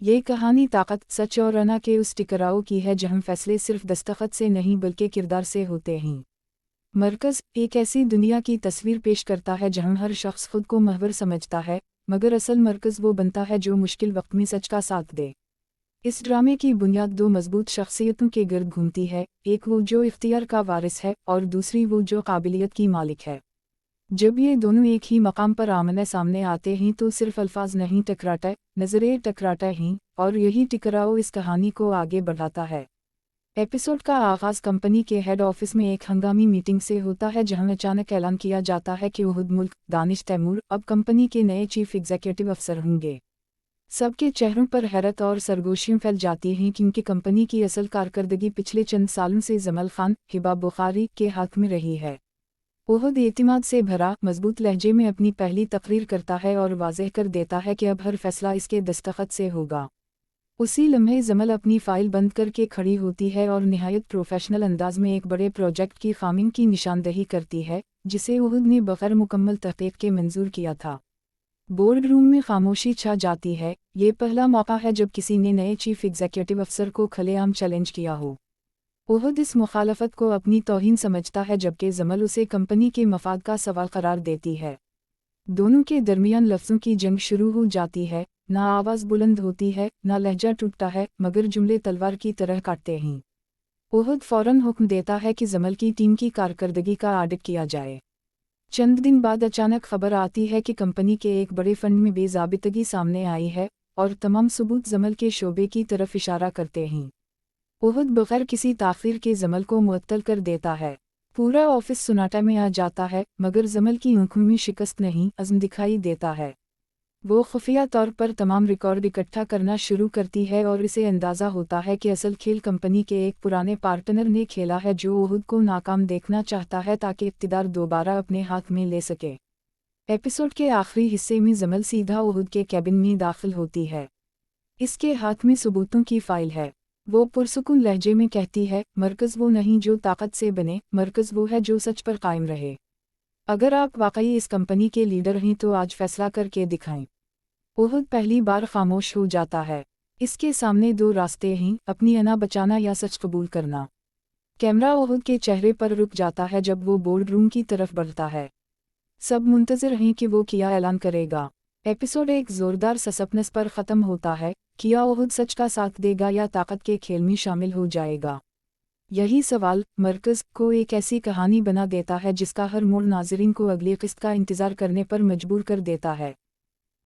ये कहानी ताकत, सच और अना के उस टकराव की है जहां फैसले सिर्फ दस्तखत से नहीं बल्कि किरदार से होते हैं। मरकज़ एक ऐसी दुनिया की तस्वीर पेश करता है जहां हर शख्स खुद को महवर समझता है, मगर असल मरकज़ वो बनता है जो मुश्किल वक्त में सच का साथ दे। इस ड्रामे की बुनियाद दो मजबूत शख्सियतों के गिर्द घूमती है, एक वो जो इख्तियार का वारिस है और दूसरी वो जो काबिलियत की मालिक है। जब ये दोनों एक ही मकाम पर आमने सामने आते हैं तो सिर्फ अल्फाज नहीं टकराते, नज़रें टकराते हैं, और यही टकराव इस कहानी को आगे बढ़ाता है। एपिसोड का आगाज़ कंपनी के हेड ऑफिस में एक हंगामी मीटिंग से होता है जहां अचानक ऐलान किया जाता है कि उहुद मुल्क दानिश तैमूर अब कंपनी के नए चीफ एग्जीक्यूटिव अफसर होंगे। सबके चेहरों पर हैरत और सरगोशियां फैल जाती हैं क्योंकि कंपनी की असल कारकर्दगी पिछले चंद सालों से जमल खान, हिबा बुखारी के हाथ में रही है। उहुद एतिमाद से भरा, मजबूत लहजे में अपनी पहली तकरीर करता है और वाज़ेह कर देता है कि अब हर फैसला इसके दस्तखत से होगा। उसी लम्हे जमल अपनी फ़ाइल बंद करके खड़ी होती है और निहायत प्रोफेशनल अंदाज में एक बड़े प्रोजेक्ट की खामियों की निशानदही करती है, जिसे उहुद ने बग़ैर मुकम्मल तहक़ीक़ के मंजूर किया था। बोर्ड रूम में खामोशी छा जाती है। ये पहला मौका है जब किसी ने नए चीफ एग्जीक्यूटिव अफसर को खुलेआम चैलेंज किया हो। उहुद इस मुखालफत को अपनी तौहीन समझता है जबकि जमल उसे कंपनी के मफाद का सवाल करार देती है। दोनों के दरमियान लफ्ज़ों की जंग शुरू हो जाती है, ना आवाज़ बुलंद होती है, ना लहजा टूटता है, मगर जुमले तलवार की तरह काटते हैं। उहुद फ़ौरन हुक्म देता है कि जमल की टीम की कारकर्दगी का ऑडिट किया जाए। चंद दिन बाद अचानक खबर आती है कि कंपनी के एक बड़े फंड में बेज़ाबितगी सामने आई है, और तमाम सबूत जमल के शोबे की तरफ इशारा करते हैं। उहुद बग़ैर किसी ताख़ीर के जमल को मुअत्तल कर देता है। पूरा ऑफिस सुनाटा में आ जाता है, मगर जमल की आंखों में शिकस्त नहीं, अज़्म दिखाई देता है। वो खुफिया तौर पर तमाम रिकॉर्ड इकट्ठा करना शुरू करती है और इसे अंदाज़ा होता है कि असल खेल कंपनी के एक पुराने पार्टनर ने खेला है जो उहुद को नाकाम देखना चाहता है ताकि इक़्तिदार दोबारा अपने हाथ में ले सके। एपिसोड के आखिरी हिस्से में जमल सीधा उहुद के कैबिन में दाखिल होती है। इसके हाथ में सबूतों की फ़ाइल है। वो पुरसुकून लहजे में कहती है, मरकज़ वो नहीं जो ताकत से बने, मरकज़ वो है जो सच पर कायम रहे। अगर आप वाकई इस कंपनी के लीडर हैं तो आज फैसला करके दिखाएं। उहुद पहली बार खामोश हो जाता है। इसके सामने दो रास्ते हैं, अपनी अना बचाना या सच कबूल करना। कैमरा उहुद के चेहरे पर रुक जाता है जब वो बोर्ड रूम की तरफ बढ़ता है। सब मुंतज़िर हैं कि वो क्या ऐलान करेगा। एपिसोड एक ज़ोरदार सस्पेंस पर ख़त्म होता है। क्या उहुद सच का साथ देगा या ताकत के खेल में शामिल हो जाएगा? यही सवाल मरकज़ को एक ऐसी कहानी बना देता है जिसका हर मोड़ नाज़रीन को अगली किस्त का इंतज़ार करने पर मजबूर कर देता है।